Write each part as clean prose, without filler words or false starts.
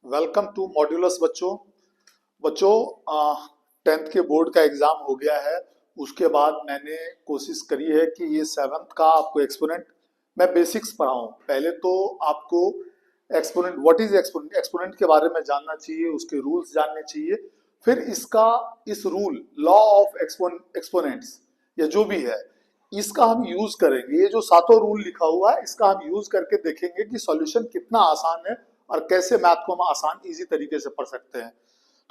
Welcome to modulus बच्चों। बच्चों, 10th के बोर्ड का एग्जाम हो गया है। उसके बाद मैंने कोशिश करी है कि ये 7th का आपको एक्सपोनेंट मैं बेसिक्स पढ़ाऊं। पहले तो आपको exponent what is exponent exponent के बारे में जानना चाहिए, उसके रूल्स जानने चाहिए। फिर इस रूल लॉ ऑफ एक्सपोनेंट्स या जो भी है इसका हम यूज करेंगे। ये जो सातों रूल लिखा हुआ है इसका हम यूज करके देखेंगे कि सॉल्यूशन कितना आसान है और कैसे मैथ को हम आसान इजी तरीके से पढ़ सकते हैं।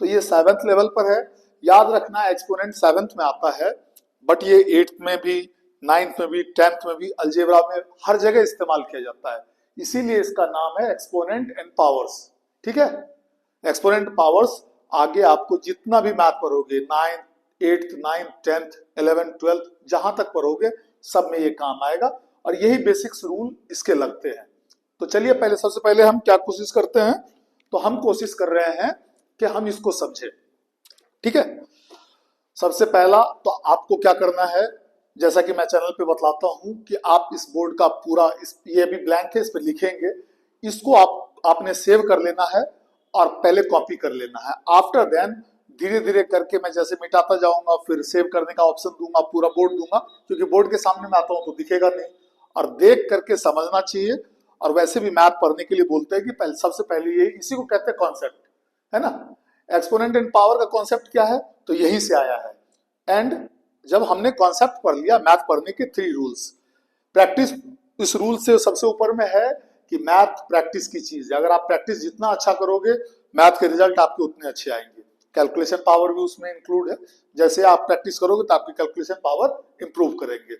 तो ये 7th लेवल पर है। याद रखना एक्सपोनेंट 7th में आता है, बट ये 8th में भी, 9th में भी, 10th में भी, अलजेब्रा में हर जगह इस्तेमाल किया जाता है। इसीलिए इसका नाम है एक्सपोनेंट एंड पावर्स। ठीक है, एक्सपोनेंट पावर्स। आगे आपको जितना भी मैथ पढ़ोगे, 8th 9th 10th 11th 12th जहां तक पढ़ोगे सब में ये काम आएगा और यही बेसिक्स रूल इसके लगते हैं। तो चलिए पहले सबसे पहले हम क्या कोशिश करते हैं, तो हम कोशिश कर रहे हैं कि हम इसको समझें। ठीक है, सबसे पहला तो आपको क्या करना है, जैसा कि मैं चैनल पे बतलाता हूं कि आप इस बोर्ड का पूरा ये भी ब्लैंक है, इस पे लिखेंगे। इसको आपने सेव कर लेना है और पहले कॉपी कर लेना है। आफ्टर देन धीरे धीरे करके मैं जैसे मिटाता जाऊंगा, फिर सेव करने का ऑप्शन दूंगा, पूरा बोर्ड दूंगा, क्योंकि बोर्ड के सामने में आता हूं तो दिखेगा नहीं और देख करके समझना चाहिए। और वैसे भी मैथ पढ़ने के लिए बोलते हैं कि सबसे पहले ये इसी को कहते हैं कॉन्सेप्ट, है ना। एक्सपोनेंट एंड पावर का कॉन्सेप्ट क्या है, तो यहीं से आया है। एंड जब हमने कॉन्सेप्ट पढ़ लिया, मैथ पढ़ने के 3 रूल्स, प्रैक्टिस इस रूल से सबसे ऊपर में है कि मैथ प्रैक्टिस की चीज है। अगर आप प्रैक्टिस जितना अच्छा करोगे, मैथ के रिजल्ट आपके उतने अच्छे आएंगे। कैलकुलेशन पावर भी उसमें इंक्लूड है। जैसे आप प्रैक्टिस करोगे तो आपकी कैलकुलेशन पावर इंप्रूव करेंगे।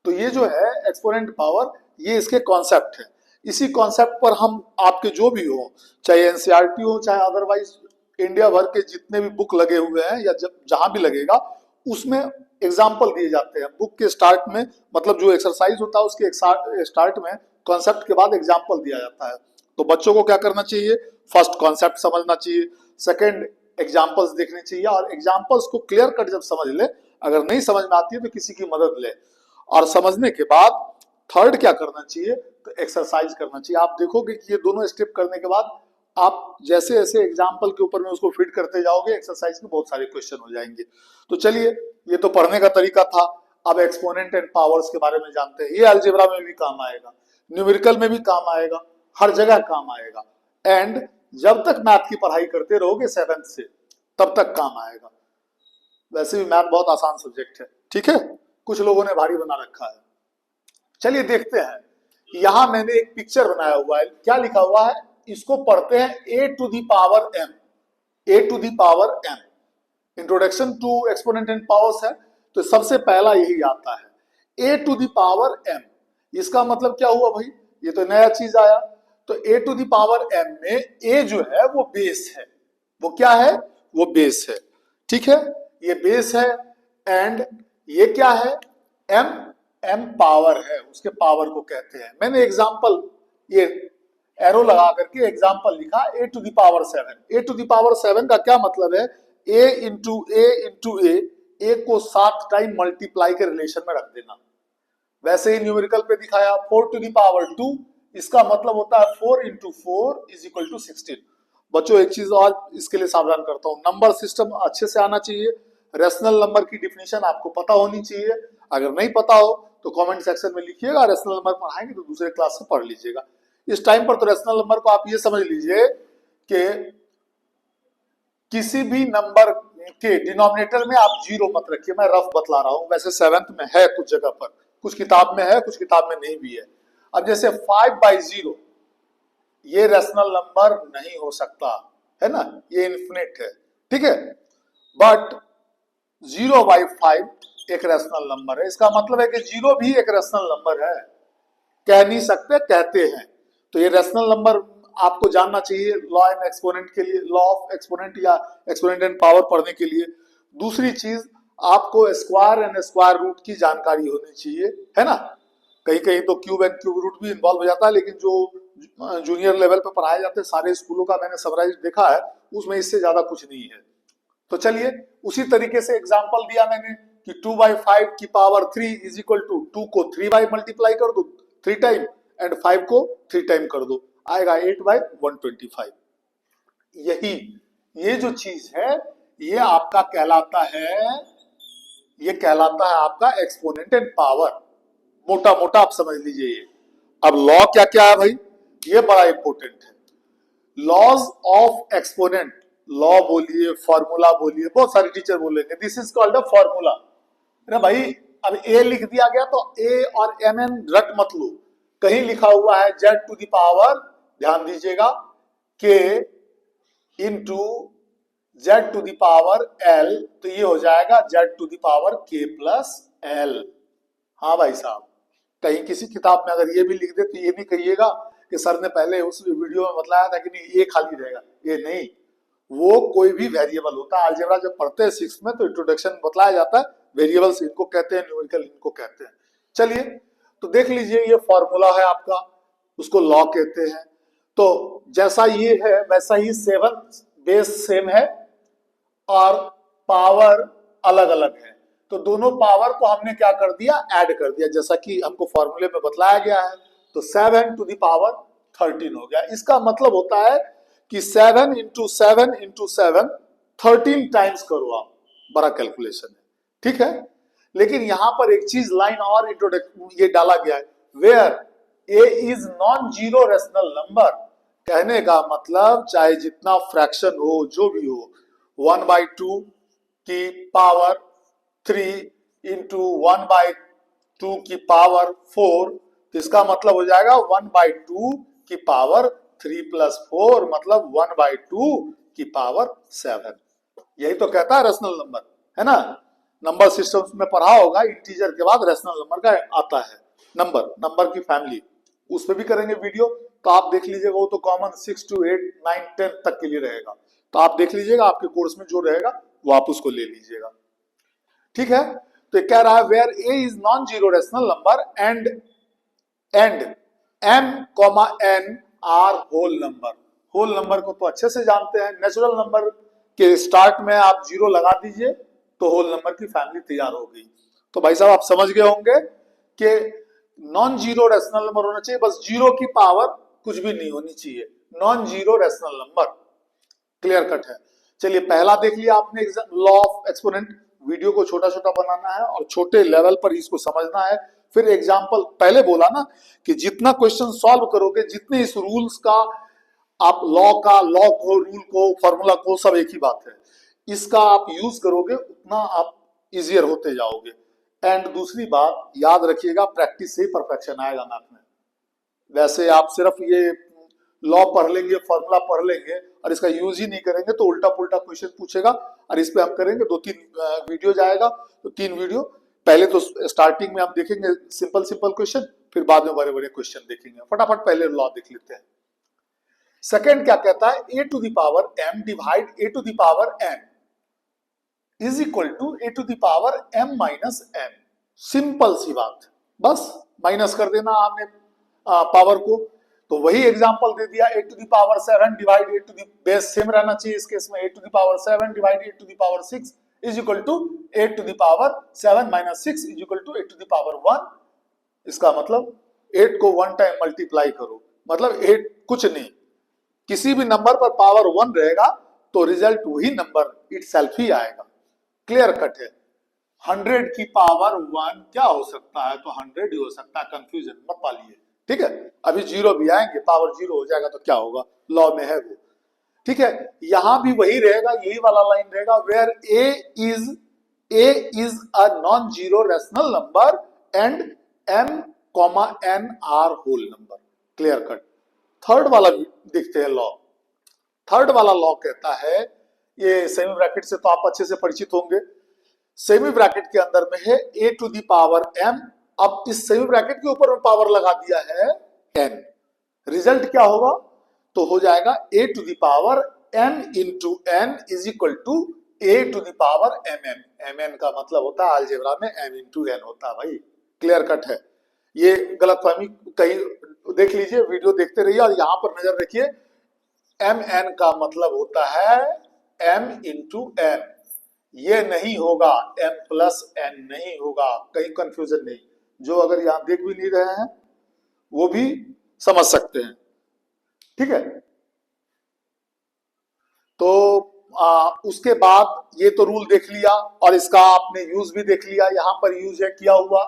तो ये जो है एक्सपोनेंट पावर, ये इसके कॉन्सेप्ट है। इसी कॉन्सेप्ट पर हम आपके जो भी हो, चाहे एनसीईआरटी हो चाहे अदरवाइज इंडिया भर के जितने भी बुक लगे हुए हैं या जब जहां भी लगेगा, उसमें एग्जाम्पल दिए जाते हैं। बुक के स्टार्ट में, मतलब जो एक्सरसाइज होता है उसके स्टार्ट में कॉन्सेप्ट के बाद एग्जाम्पल दिया जाता है। तो बच्चों को क्या करना चाहिए, फर्स्ट कॉन्सेप्ट समझना चाहिए, सेकेंड एग्जाम्पल्स देखने चाहिए, और एग्जाम्पल्स को क्लियर कट जब समझ ले, अगर नहीं समझ में आती है तो किसी की मदद ले। और समझने के बाद थर्ड क्या करना चाहिए, तो एक्सरसाइज करना चाहिए। आप देखोगे कि ये दोनों स्टेप करने के बाद आप जैसे जैसे एग्जाम्पल के ऊपर में उसको फिट करते जाओगे, एक्सरसाइज के बहुत सारे क्वेश्चन हो जाएंगे। तो चलिए, ये तो पढ़ने का तरीका था। अब एक्सपोनेंट एंड पावर्स के बारे में जानते हैं। ये अलजेब्रा में भी काम आएगा, न्यूमेरिकल में भी काम आएगा, हर जगह काम आएगा। एंड जब तक मैथ की पढ़ाई करते रहोगे 7th से, तब तक काम आएगा। वैसे भी मैथ बहुत आसान सब्जेक्ट है। ठीक है, कुछ लोगों ने भारी बना रखा है। चलिए देखते हैं। यहां मैंने एक पिक्चर बनाया हुआ है, क्या लिखा हुआ है, इसको पढ़ते हैं a to the power m. A to the power m, introduction to exponent and powers है। तो सबसे पहला यही आता है, a to the power m. इसका मतलब क्या हुआ भाई, ये तो नया चीज आया। तो ए टू दी पावर एम में ए जो है वो बेस है। वो क्या है, वो बेस है। ठीक है, ये बेस है। एंड ये क्या है, एम, एम पावर है, उसके पावर को कहते हैं। मैंने एग्जांपल ये एरो लगा करके एग्जांपल लिखा, a to the power 7। A to the power 7 का क्या मतलब है, ए इंटू ए इंटू ए को 7 टाइम मल्टीप्लाई के रिलेशन में रख देना। वैसे ही न्यूमेरिकल पे दिखाया 4 टू दी पावर 2, इसका मतलब होता है 4 इंटू 4 इज इक्वल टू 16। बच्चों एक चीज और इसके लिए सावधान करता हूँ, नंबर सिस्टम अच्छे से आना चाहिए। रेशनल नंबर की डिफिनेशन आपको पता होनी चाहिए। अगर नहीं पता हो तो कमेंट सेक्शन में लिखिएगा। रेशनल नंबर पढ़ाएंगे तो दूसरे क्लास से पढ़ लीजिएगा। इस टाइम पर तो रेशनल नंबर को आप ये समझ लीजिए कि किसी भी नंबर के डिनोमिनेटर में आप जीरो मत रखिए। मैं रफ बतला रहा हूं, वैसे 7th में है कुछ जगह पर, कुछ किताब में है, कुछ किताब में नहीं भी है। अब जैसे 5/0, ये रेशनल नंबर नहीं हो सकता, है ना, ये इन्फिनिट है। ठीक है, बट 0/5 एक रेशनल नंबर है। इसका मतलब है कि जीरो भी एक रेशनल नंबर है। कह नहीं सकते, कहते हैं। तो ये रेशनल नंबर आपको जानना चाहिए लॉ एंड एक्सपोनेंट के लिए, लॉ ऑफ एक्सपोनेंट या एक्सपोनेंट एंड पावर पढ़ने के लिए। दूसरी चीज, आपको स्क्वायर एंड स्क्वायर रूट की जानकारी होनी चाहिए, है ना। कहीं कहीं तो क्यूब एंड क्यूब रूट भी इन्वॉल्व हो जाता है, लेकिन जो जूनियर लेवल पर पढ़ाए जाते हैं सारे स्कूलों का मैंने समराइज देखा है, उसमें इससे ज्यादा कुछ नहीं है। तो चलिए उसी तरीके से एग्जांपल दिया मैंने कि 2/5 की पावर 3 इज इक्वल टू 2 को 3 बाई मल्टीप्लाई कर दो 3 टाइम, एंड 5 को 3 टाइम कर दो, आएगा 8/125। यही, ये जो चीज है ये आपका कहलाता है, ये कहलाता है आपका एक्सपोनेंट एंड पावर। मोटा मोटा आप समझ लीजिए ये। अब लॉ क्या क्या है भाई, ये बड़ा इंपॉर्टेंट है। लॉज ऑफ एक्सपोनेंट, लॉ बोलिए, फॉर्मूला बोलिए, बहुत सारे टीचर बोलेंगे this is called a formula. अरे भाई अब ए लिख दिया गया तो ए और एम एन रट मत लो, कहीं लिखा हुआ है जेड टू द पावर, ध्यान दीजिएगा, K into Z to the power L, तो ये हो जाएगा Z to the power K plus L. हाँ भाई साहब, कहीं किसी किताब में अगर ये भी लिख दे तो ये नहीं कहिएगा कि सर ने पहले उस वीडियो में बतलाया था कि नहीं ये खाली रहेगा, ये नहीं, वो कोई भी वेरिएबल होता है। अलजेब्रा जब पढ़ते हैं 6th में तो इंट्रोडक्शन में बतलाया जाता है वेरिएबल्स इनको कहते हैं, न्यूमेरिकल इनको कहते हैं। चलिए तो देख लीजिए ये फॉर्मूला है आपका, उसको लॉ कहते हैं। तो जैसा ये है वैसा ही 7 बेस सेम है और पावर अलग अलग है, तो दोनों पावर को हमने क्या कर दिया, ऐड कर दिया, जैसा कि हमको फॉर्मूले में बतलाया गया है। तो 7 टू द पावर 13 हो गया। इसका मतलब होता है कि 7 इंटू 7 इंटू 7 13 टाइम्स करो आप, बड़ा कैलकुलेशन है, ठीक है। लेकिन यहां पर एक चीज लाइन और इंट्रोडक्शन ये डाला गया है, where A is non zero rational number. कहने का मतलब चाहे जितना फ्रैक्शन हो जो भी हो, 1/2 की पावर 3 इंटू 1/2 की पावर 4, तो इसका मतलब हो जाएगा 1/2 की पावर 3 प्लस 4, मतलब 1/2 की पावर 7। यही तो कहता है रेशनल नंबर, है ना। नंबर सिस्टम्स में पढ़ा होगा, इंटीजर के बाद रेशनल नंबर का आता है नंबर, नंबर की फैमिली, उस पर भी करेंगे वीडियो, तो आप देख लीजिएगा। वो तो कॉमन 6 to 8 9 10 तक के लिए रहेगा, तो आप देख लीजिएगा, आपके कोर्स में जो रहेगा वो आप उसको ले लीजिएगा, ठीक है। तो ये कह रहा है where A is non zero rational number and m comma n are whole number. Whole number को तो अच्छे से जानते हैं, नेचुरल नंबर के स्टार्ट में आप जीरो लगा दीजिए तो होल नंबर की फैमिली तैयार हो गई। तो भाई साहब आप समझ गए होंगे कि नॉन जीरो रेशनल नंबर होना चाहिए, बस जीरो की पावर कुछ भी नहीं होनी चाहिए, non zero rational number, clear cut है। चलिए पहला देख लिया आपने, लॉ ऑफ एक्सपोनेंट। वीडियो को छोटा छोटा बनाना है और छोटे लेवल पर इसको समझना है। फिर एग्जाम्पल, पहले बोला ना कि जितना क्वेश्चन सॉल्व करोगे, जितने इस रूल्स का आप लॉ को, रूल को, फॉर्मूला को, सब एक ही बात है, इसका आप यूज करोगे उतना आप इजियर होते जाओगे। एंड दूसरी बात याद रखिएगा, प्रैक्टिस से ही परफेक्शन आएगा मैथ में। वैसे आप सिर्फ ये लॉ पढ़ लेंगे, फॉर्मूला पढ़ लेंगे और इसका यूज ही नहीं करेंगे तो उल्टा पुल्टा क्वेश्चन पूछेगा। और इस पे हम करेंगे 2-3 वीडियो जाएगा, तो 3 वीडियो। पहले तो स्टार्टिंग में हम देखेंगे सिंपल सिंपल क्वेश्चन, फिर बाद में बड़े बड़े क्वेश्चन देखेंगे। फटाफट पहले लॉ देख लेते हैं। सेकंड क्या कहता है, a to the power m divide a to the power n is equal to a to the power m minus n। Simple सी बात, बस माइनस कर देना आपने पावर को। तो वही एग्जांपल दे दिया, a to the power 7 divide a to the, base same रहना चाहिए इस केस में, a to the power 7 divide a to the power 6 is equal to a to the power 7 minus 6 is equal to a to the power 1। इसका मतलब 8 को 1 time multiply करो, मतलब 8 कुछ नहीं, किसी भी नंबर पर पावर 1 रहेगा तो रिजल्ट वही नंबर इटसेल्फ ही आएगा, क्लियर कट है। 100 की पावर 1 क्या हो सकता है, तो 100 ही हो सकता है, कंफ्यूजन मत पालिए, ठीक है। अभी जीरो भी आएंगे, पावर जीरो हो जाएगा तो क्या होगा, लॉ में है वो, ठीक है। यहां भी वही रहेगा, यही वाला लाइन रहेगा, where A is a non zero rational number and m comma n are whole number, clear cut. Third वाला देखते हैं लॉ। थर्ड वाला लॉ कहता है, ये सेमी ब्रैकेट से तो आप अच्छे से परिचित होंगे। सेमी ब्रैकेट के अंदर में है a to the power m, अब इस सेमी ब्रैकेट के ऊपर में पावर लगा दिया है n, रिजल्ट क्या होगा, तो हो जाएगा a to the power m इंटू n is equal to a to the power mn। mn का मतलब होता है अलजेब्रा में m इंटू n होता है भाई, क्लियर कट है। ये गलतफहमी कहीं देख लीजिए, वीडियो देखते रहिए और यहां पर नजर रखिए, mn का मतलब होता है m इंटू n, ये नहीं होगा m प्लस n नहीं होगा, कहीं कंफ्यूजन नहीं। जो अगर यहां देख भी नहीं रहे हैं वो भी समझ सकते हैं, ठीक है। तो उसके बाद ये तो रूल देख लिया और इसका आपने यूज भी देख लिया। यहां पर यूज है किया हुआ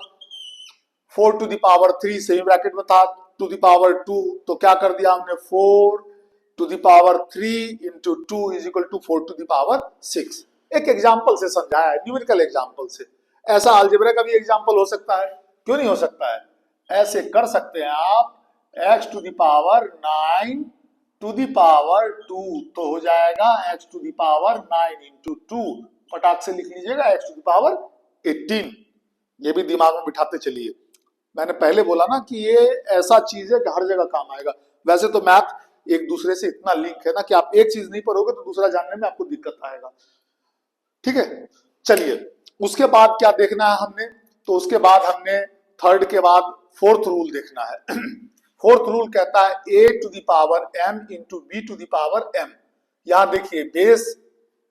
4 to the power 3 semi bracket में था, टू द पावर 2, तो क्या कर दिया हमने 4 टू द पावर 3 इंटू 2 is equal to 4 to the power 6। एक एग्जाम्पल से समझाया है, न्यूमेरिकल एग्जाम्पल से। ऐसा अलजेब्रा का भी एग्जाम्पल हो सकता है, क्यों नहीं हो सकता है? ऐसे कर सकते हैं आप, x to the power 9 to the power 2, तो हो जाएगा x to the power 9 into 2, फटाक से लिख लीजिएगा x टू द पावर 18। ये भी दिमाग में बिठाते चलिए। मैंने पहले बोला ना कि ये ऐसा चीज है कि हर जगह काम आएगा। वैसे तो मैथ एक दूसरे से इतना लिंक है ना कि आप एक चीज नहीं पढ़ोगे तो दूसरा जानने में आपको दिक्कत आएगा। ठीक है, चलिए उसके बाद क्या देखना है हमने? तो उसके बाद हमने थर्ड के बाद फोर्थ रूल देखना है। फोर्थ रूल कहता है a to the power m into B to the power m। यहां देखिए बेस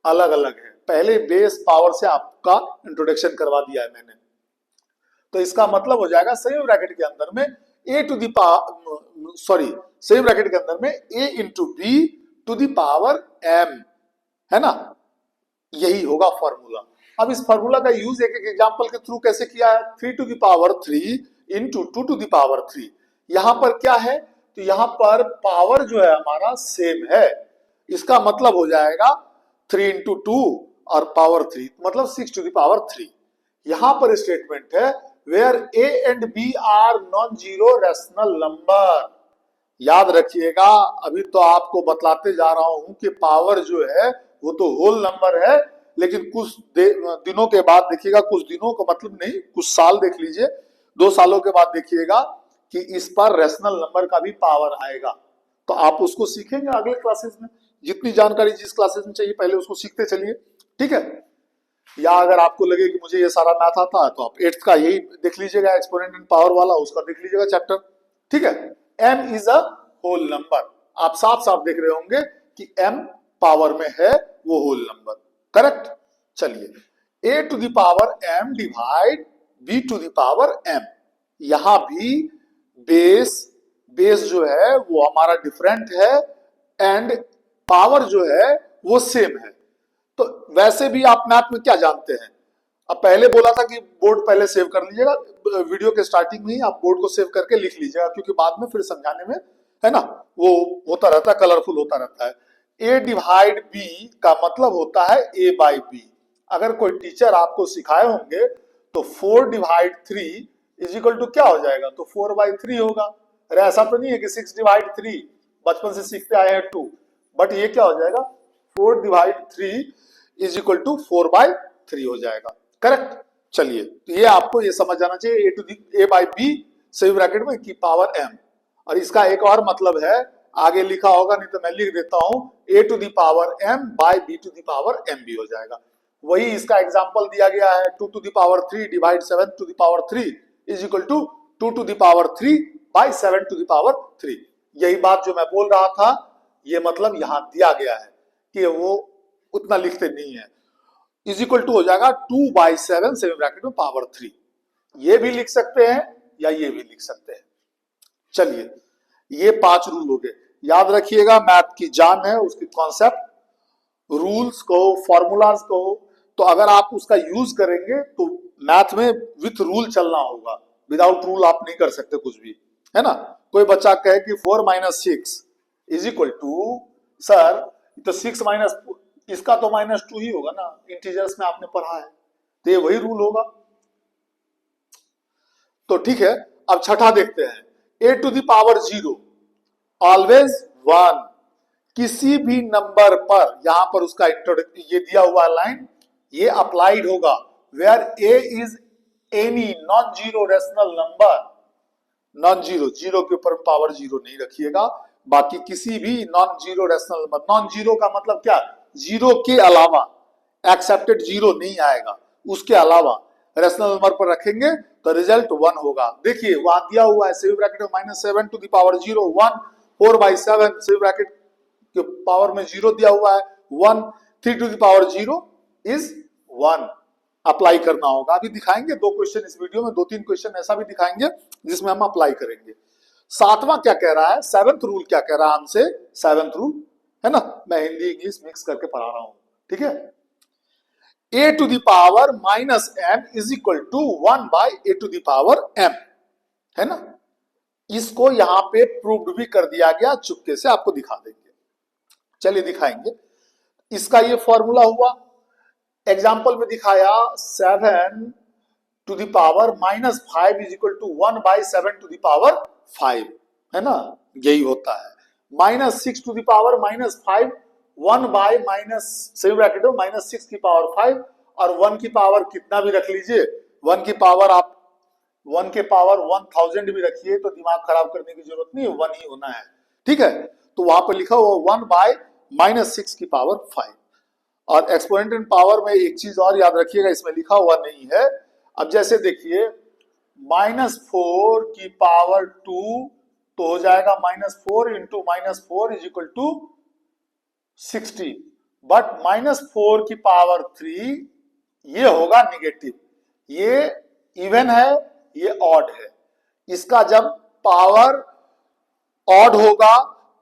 अलग अलग है, पहले बेस पावर से आपका इंट्रोडक्शन करवा दिया है मैंने। तो इसका मतलब हो जाएगा सेम ब्रैकेट के अंदर में a to the power semi bracket के अंदर में a into B to the power m, है ना? यही होगा फॉर्मूला। अब इस फॉर्मूला का यूज एक एक एग्जांपल के थ्रू कैसे किया है? 3 टू द पावर 3 इंटू 2 टू द पावर 3। यहां पर क्या है? तो यहां पर पावर जो है हमारा सेम है, इसका मतलब हो जाएगा 3 इंटू 2 और पावर 3, मतलब 6 टू द पावर 3। यहां पर स्टेटमेंट है where a and b are non zero rational number. याद रखिएगा, अभी तो आपको बतलाते जा रहा हूं कि पावर जो है वो तो होल नंबर है, लेकिन कुछ दिनों के बाद देखिएगा, कुछ दिनों का मतलब नहीं, कुछ साल देख लीजिए, 2 सालों के बाद देखिएगा कि इस पर रेशनल नंबर का भी पावर आएगा। तो आप उसको सीखेंगे अगले क्लासेस में। जितनी जानकारी जिस क्लासेस में चाहिए पहले उसको सीखते चलिए, ठीक है? या अगर आपको लगे कि मुझे ये सारा मैथ आता है तो आप 8th का यही देख लीजिएगा, एक्सपोनेंट एंड पावर वाला, उसका देख लीजिएगा चैप्टर, ठीक है? m is a whole number, आप साफ साफ देख रहे होंगे कि m पावर में है, वो होल नंबर, करेक्ट? चलिए a to the power m divide b to the power m। यहां भी बेस जो है वो हमारा डिफरेंट है एंड पावर जो है वो सेम है। तो वैसे भी आप मैथ में क्या जानते हैं? अब पहले बोला था कि बोर्ड पहले सेव कर लीजिएगा, वीडियो के स्टार्टिंग में ही आप बोर्ड को सेव करके लिख लीजिएगा, क्योंकि बाद में फिर समझाने में, है ना, वो होता रहता है, कलरफुल होता रहता है। a डिवाइड b का मतलब होता है a बाई बी। अगर कोई टीचर आपको सिखाए होंगे तो 4 डिवाइड 3 इज इक्वल टू क्या हो जाएगा? तो 4 बाई 3 होगा। अरे ऐसा तो नहीं है कि 6 डिवाइड 3, बचपन से सीखते आए हैं 2, बट ये क्या हो जाएगा? 4 divide 3 is equal to 4 by 3 हो जाएगा, करेक्ट? चलिए, तो ये आपको ये समझ जाना चाहिए, a by B semi bracket में की पावर m। और इसका एक और मतलब है, आगे लिखा होगा, नहीं तो मैं लिख देता हूं, a to the power m by b to the power m भी हो जाएगा। वही इसका एग्जांपल दिया गया है, 2 to the power 3 divide 7 to the power 3 is equal to 2 to the power 3 by 7 to the power 3। यही बात जो मैं बोल रहा था, ये मतलब यहां दिया गया है कि वो उतना लिखते नहीं है। इज इक्वल टू हो जाएगा 2 बाई 7 सेमी ब्रैकेट में पावर 3। ये भी लिख सकते हैं या ये भी लिख सकते हैं। चलिए, ये 5 रूल हो गए। याद रखिएगा, मैथ की जान है उसकी कॉन्सेप्ट, रूल्स को, फॉर्मूलाज को। तो अगर आप उसका यूज करेंगे तो मैथ में विथ रूल चलना होगा, विदाउट रूल आप नहीं कर सकते कुछ भी, है ना? कोई बच्चा कहे कि 4 minus 6 is equal to, sir तो 6 माइनस, इसका तो -2 ही होगा ना, इंटीजर्स में आपने पढ़ा है, तो ये वही रूल होगा। तो ठीक है, अब छठा देखते हैं, a to the power 0 always 1। किसी भी नंबर पर, यहां पर उसका ये दिया हुआ लाइन, ये अप्लाइड होगा where a is any non zero rational number. Non zero, zero के ऊपर पावर 0 नहीं रखिएगा, बाकी किसी भी non zero rational number. Non zero का मतलब क्या? जीरो के अलावा, एक्सेप्टेड जीरो नहीं आएगा, उसके अलावा रेशनल नंबर पर रखेंगे तो रिजल्ट 1 होगा। देखिए वहां दिया हुआ है सेमी ब्रैकेट में -7 to the power 0 1, 4 by 7 semi bracket के पावर में 0 दिया हुआ है 1, 3 to the power 0 is 1। Apply करना होगा, अभी दिखाएंगे 2 क्वेश्चन इस वीडियो में, 2-3 क्वेश्चन ऐसा भी दिखाएंगे जिसमें हम अप्लाई करेंगे। 7वां क्या कह रहा है? 7th रूल क्या कह रहा है हमसे? 7th रूल, है ना, मैं हिंदी इंग्लिश मिक्स करके पढ़ा रहा हूं, ठीक है। a to the power minus m is equal to 1 by a to the power m, है ना। इसको यहां पे प्रूव्ड भी कर दिया गया, चुपके से आपको दिखा देंगे, चलिए दिखाएंगे। इसका ये फॉर्मूला हुआ, एग्जाम्पल में दिखाया 7 to the power minus 5 is equal to 1 by 7 to the power 5, है ना, यही होता है। Minus 6 to the power minus 5, 1 by minus semi bracket में माइनस 6 की पावर 5, और 1 की पावर कितना भी रख लीजिए, 1 की पावर आप 1 के पावर 1000 भी रखिए तो दिमाग खराब करने की जरूरत नहीं है, 1 ही होना है, ठीक है। तो वहां पर लिखा हुआ 1 बाय माइनस 6 की पावर 5। और एक्सपोनेंट इन पावर में एक चीज और याद रखिएगा, इसमें लिखा हुआ नहीं है। अब जैसे देखिए -4 की पावर 2 तो हो जाएगा -4 into -4 is equal to 16, but -4 की पावर 3 ये होगा निगेटिव, ये इवन है, ये ऑड है। इसका जब पावर ऑड होगा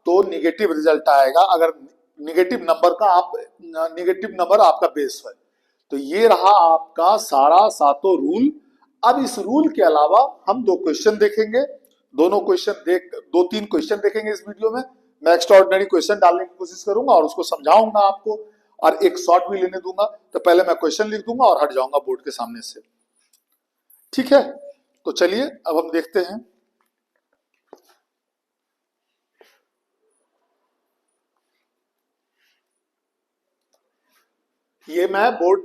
तो निगेटिव रिजल्ट आएगा, अगर निगेटिव नंबर आपका बेस है। तो ये रहा आपका सारा सातों रूल। अब इस रूल के अलावा हम दो क्वेश्चन देखेंगे, दो तीन क्वेश्चन देखेंगे इस वीडियो में। मैं एक्स्ट्राऑर्डिनरी क्वेश्चन डालने की कोशिश करूंगा और उसको समझाऊंगा आपको, और एक शॉर्ट भी लेने दूंगा। तो पहले मैं क्वेश्चन लिख दूंगा और हट जाऊंगा बोर्ड के सामने से, ठीक है। तो चलिए अब हम देखते हैं। ये मैं बोर्ड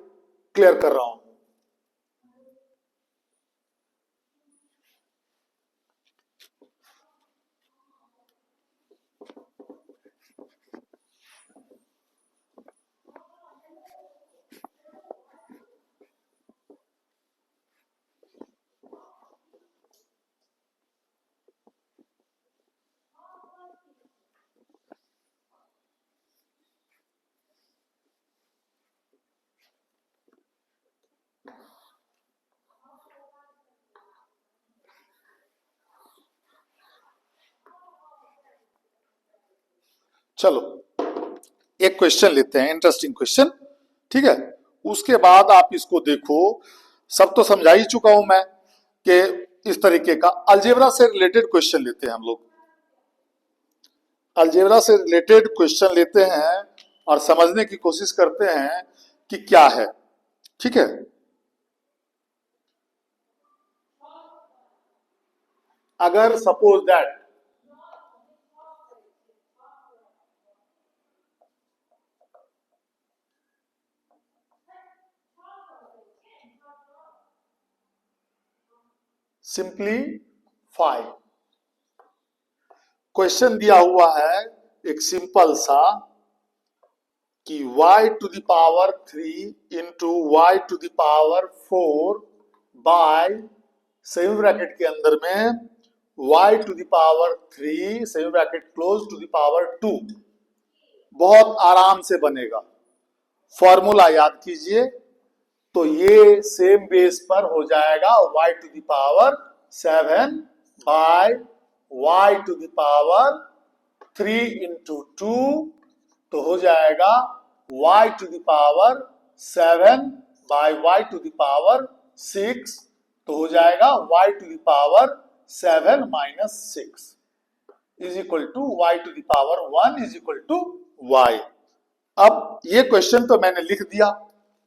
क्लियर कर रहा हूं। चलो एक क्वेश्चन लेते हैं, इंटरेस्टिंग क्वेश्चन, ठीक है। उसके बाद आप इसको देखो, सब तो समझा ही चुका हूं मैं कि इस तरीके का अलजेब्रा से रिलेटेड क्वेश्चन लेते हैं हम लोग। अलजेब्रा से रिलेटेड क्वेश्चन लेते हैं और समझने की कोशिश करते हैं कि क्या है, ठीक है। अगर सपोज दैट सिंपलीफाई, क्वेश्चन दिया हुआ है एक सिंपल सा कि y to the power 3 into Y to the power 4 by semi bracket के अंदर में y to the power 3 semi bracket close to the power 2, बहुत आराम से बनेगा। फॉर्मूला याद कीजिए, तो ये सेम बेस पर हो जाएगा y to the power 7 by y to the power 3 इंटू 2, तो हो जाएगा y to the power 7 by y to the power 6, तो हो जाएगा y to the power 7 minus 6 is equal to y to the power 1 is equal to y। अब ये question तो मैंने लिख दिया।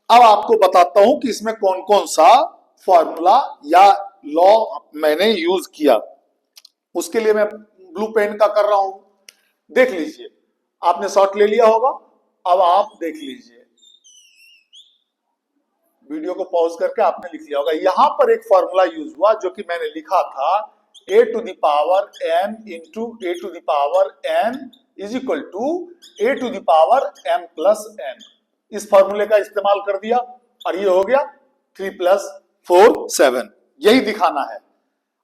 अब आपको बताता हूं कि इसमें कौन कौन सा फॉर्मूला या लॉ मैंने यूज किया। उसके लिए मैं ब्लू पेन का कर रहा हूं, देख लीजिए। आपने शॉर्ट ले लिया होगा, अब आप देख लीजिए, वीडियो को पॉज करके आपने लिख लिया होगा। यहां पर एक फॉर्मूला यूज हुआ जो कि मैंने लिखा था a to the power m इंटू a to the power n is equal to a to the power m plus n। इस फॉर्मूले का इस्तेमाल कर दिया और ये हो गया 3 + 4 7। यही दिखाना है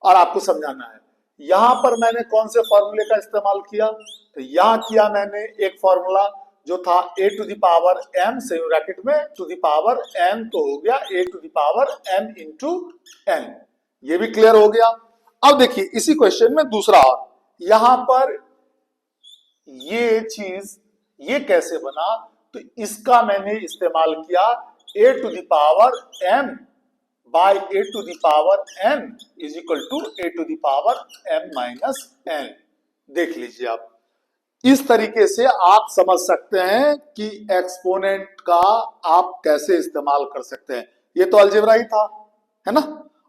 और आपको समझाना है। यहां पर मैंने कौन से फॉर्मूले का इस्तेमाल किया, तो यहां किया मैंने एक फॉर्मूला जो था a to the power m semi bracket में टू द पावर n, तो हो गया a to the power m इंटू n। ये भी क्लियर हो गया। अब देखिए इसी क्वेश्चन में दूसरा और, यहां पर ये चीज ये कैसे बना? तो इसका मैंने इस्तेमाल किया a to the power m by a to the power n is equal to a to the power m minus n। देख लीजिए आप, इस तरीके से आप समझ सकते हैं कि एक्सपोनेंट का आप कैसे इस्तेमाल कर सकते हैं। ये तो अलजेब्रा ही था, है ना?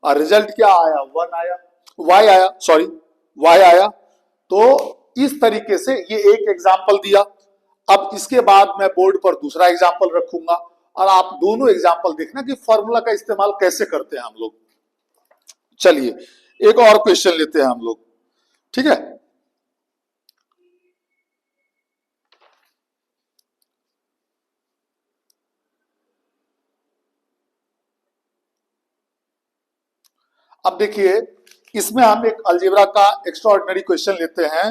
और रिजल्ट क्या आया? 1 आया, y आया, सॉरी y आया। तो इस तरीके से ये एक एग्जाम्पल दिया। अब इसके बाद मैं बोर्ड पर दूसरा एग्जाम्पल रखूंगा और आप दोनों एग्जाम्पल देखना कि फॉर्मूला का इस्तेमाल कैसे करते हैं हम लोग। चलिए एक और क्वेश्चन लेते हैं हम लोग, ठीक है? अब देखिए, इसमें हम एक अलजेब्रा का एक्स्ट्राऑर्डिनरी क्वेश्चन लेते हैं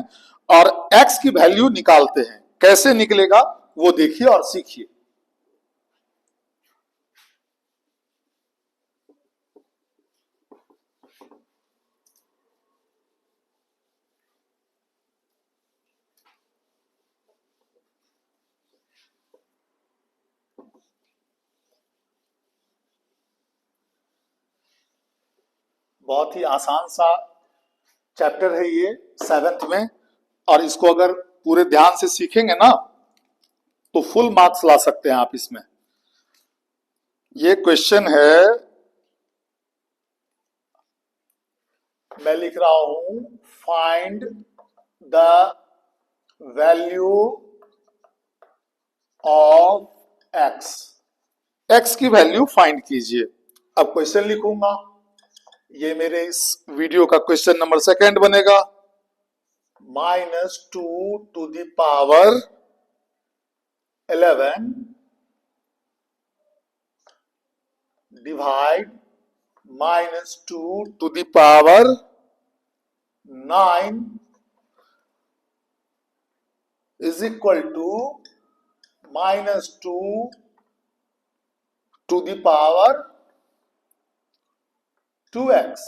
और x की वैल्यू निकालते हैं। कैसे निकलेगा वो देखिए और सीखिए। बहुत ही आसान सा चैप्टर है ये 7th में, और इसको अगर पूरे ध्यान से सीखेंगे ना तो फुल मार्क्स ला सकते हैं आप इसमें। ये क्वेश्चन है, मैं लिख रहा हूं find the value of x की वैल्यू फाइंड कीजिए। अब क्वेश्चन लिखूंगा, ये मेरे इस वीडियो का क्वेश्चन नंबर 2 बनेगा। -2 to the power 11 divide -2 to the power 9 is equal to -2 to the power 2x।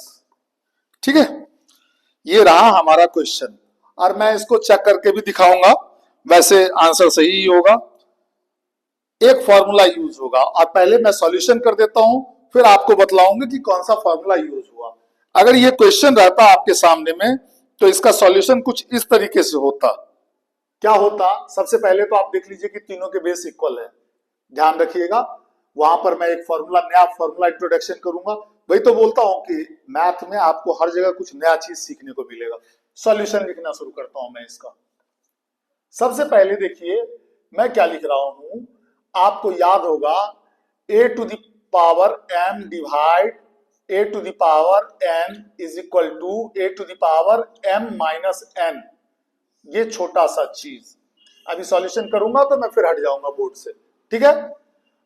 ठीक है, ये रहा हमारा क्वेश्चन और मैं इसको चेक करके भी दिखाऊंगा। वैसे आंसर सही ही होगा, एक फॉर्मूला यूज होगा और पहले मैं सॉल्यूशन कर देता हूं, फिर आपको बतलाऊंगा कि कौन सा फॉर्मूला यूज हुआ। अगर ये क्वेश्चन रहता आपके सामने में तो इसका सॉल्यूशन कुछ इस तरीके से होता। क्या होता? सबसे पहले तो आप देख लीजिए कि तीनों के बेस इक्वल है। ध्यान रखिएगा, वहां पर मैं एक फॉर्मूला, नया फॉर्मूला इंट्रोडक्शन करूंगा। वही तो बोलता हूं कि मैथ में आपको हर जगह कुछ नया चीज सीखने को मिलेगा। सॉल्यूशन लिखना शुरू करता हूं मैं इसका। सबसे पहले देखिए मैं क्या लिख रहा हूं, आपको याद होगा a to the power m divide a to the power n is equal to a to the power m minus n। ये छोटा सा चीज अभी सॉल्यूशन करूंगा तो मैं फिर हट जाऊंगा बोर्ड से, ठीक है?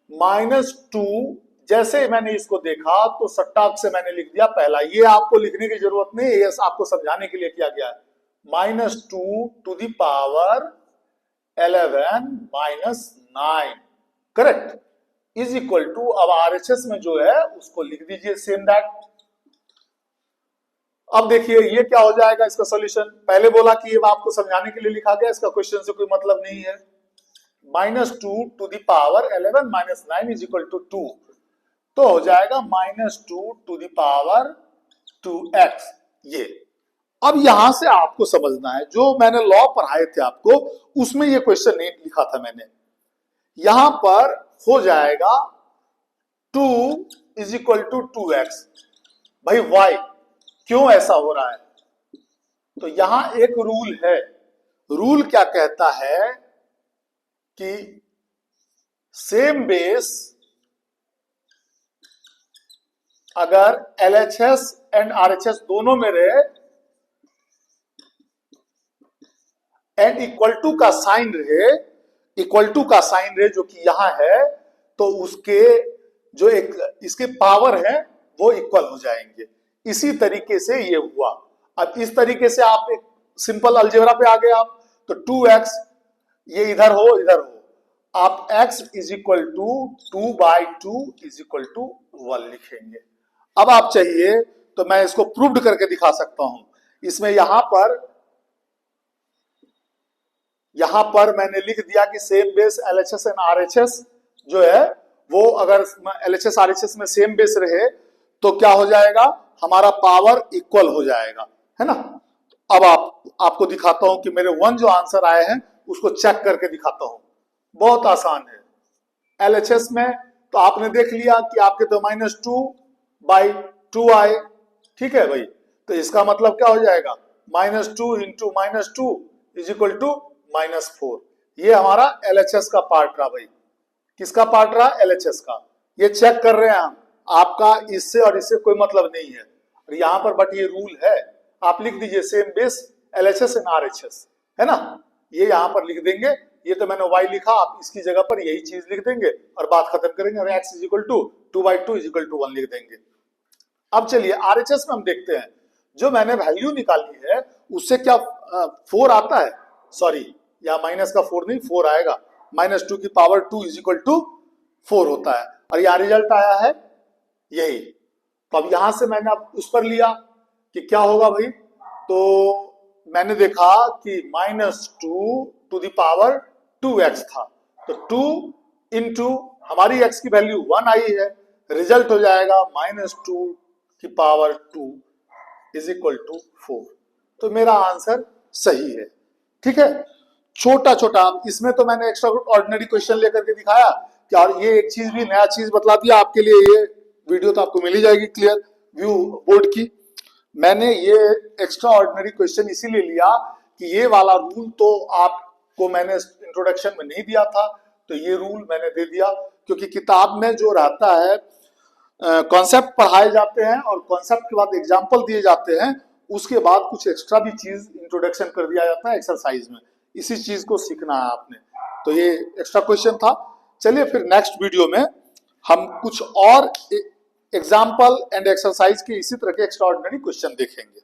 -2, जैसे मैंने इसको देखा तो सट्टाक से मैंने लिख दिया पहला। ये आपको लिखने की जरूरत नहीं, ये आपको समझाने के लिए किया गया है। -2 to the power 11 minus 9, correct, is equal to, अब आरएचएस में जो है उसको लिख दीजिए सेम दैट। अब देखिए ये क्या हो जाएगा इसका सॉल्यूशन। पहले बोला कि ये आपको समझाने के लिए लिखा गया, इसका क्वेश्चन से कोई मतलब नहीं है। -2 to the power 11 minus 9 is equal to 2, तो हो जाएगा -2 टू द पावर 2x। ये अब यहां से आपको समझना है, जो मैंने लॉ पढ़ाए थे आपको उसमें ये क्वेश्चन नहीं लिखा था मैंने। यहां पर हो जाएगा 2 इज इक्वल टू 2x। भाई y क्यों ऐसा हो रहा है? तो यहां एक रूल है। रूल क्या कहता है कि सेम बेस अगर LHS एंड RHS दोनों में रहे एंड इक्वल टू का साइन रहे, इक्वल टू का साइन रहे जो कि यहां है, तो उसके जो एक इसके पावर है वो इक्वल हो जाएंगे। इसी तरीके से ये हुआ। अब इस तरीके से आप एक सिंपल अलजेब्रा पे आ गए आप, तो 2x ये इधर हो इधर हो, आप x is equal to 2/2 is equal to 1 लिखेंगे। अब आप चाहिए तो मैं इसको प्रूव्ड करके दिखा सकता हूं। इसमें यहां पर यहां पर मैंने लिख दिया कि same base LHS and RHS जो है वो अगर LHS RHS में सेम बेस रहे तो क्या हो जाएगा, हमारा पावर इक्वल हो जाएगा, है ना। अब आपको दिखाता हूं कि मेरे 1 जो आंसर आए हैं उसको चेक करके दिखाता हूं। बहुत आसान है। LHS में तो आपने देख लिया कि आपके तो -2/2 आए, ठीक है भाई। तो इसका मतलब क्या हो जाएगा, -2 × -2 = -4। ये हमारा LHS का पार्ट रहा भाई। किसका पार्ट रहा, LHS का। ये चेक कर रहे हैं हम, आपका इससे और इससे कोई मतलब नहीं है। और यहाँ पर बट ये रूल है, आप लिख दीजिए same base LHS and RHS, है ना। ये यहाँ पर लिख देंगे, ये तो मैंने y लिखा, आप इसकी जगह पर यही चीज लिख देंगे और बात खत्म करेंगे और x = 2/2 = 1 लिख देंगे। अब चलिए RHS में हम देखते हैं, जो मैंने वैल्यू निकाली है उससे क्या 4 आता है, सॉरी यहाँ माइनस का 4 नहीं 4 आएगा, -2 की पावर 2 = 4 होता है और यहाँ रिजल्ट आया है यही। तो अब यहां से मैंने अब उस पर लिया कि क्या होगा भाई, तो मैंने देखा कि -2 टू द पावर 2x था, तो 2 × हमारी x की वैल्यू 1 आई है, रिजल्ट हो जाएगा -2 की पावर 2 = 4। तो मेरा आंसर सही है, ठीक है। छोटा छोटा, इसमें तो मैंने एक्स्ट्रा ऑर्डिनरी क्वेश्चन लेकर के दिखाया कि, और ये एक चीज भी नया चीज बतला दिया आपके लिए। ये वीडियो तो आपको मिल ही जाएगी क्लियर व्यू बोर्ड की। मैंने ये एक्स्ट्रा ऑर्डिनरी क्वेश्चन इसीलिए लिया कि ये वाला रूल तो आपको मैंने इंट्रोडक्शन में नहीं दिया था, तो ये रूल मैंने दे दिया, क्योंकि किताब में जो रहता है कॉन्सेप्ट पढ़ाए जाते हैं और कॉन्सेप्ट के बाद एग्जाम्पल दिए जाते हैं, उसके बाद कुछ एक्स्ट्रा भी चीज इंट्रोडक्शन कर दिया जाता है एक्सरसाइज में। इसी चीज को सीखना है आपने, तो ये एक्स्ट्रा क्वेश्चन था। चलिए फिर नेक्स्ट वीडियो में हम कुछ और एग्जाम्पल एंड एक्सरसाइज के इसी तरह के एक्स्ट्रा ऑर्डिनरी क्वेश्चन देखेंगे।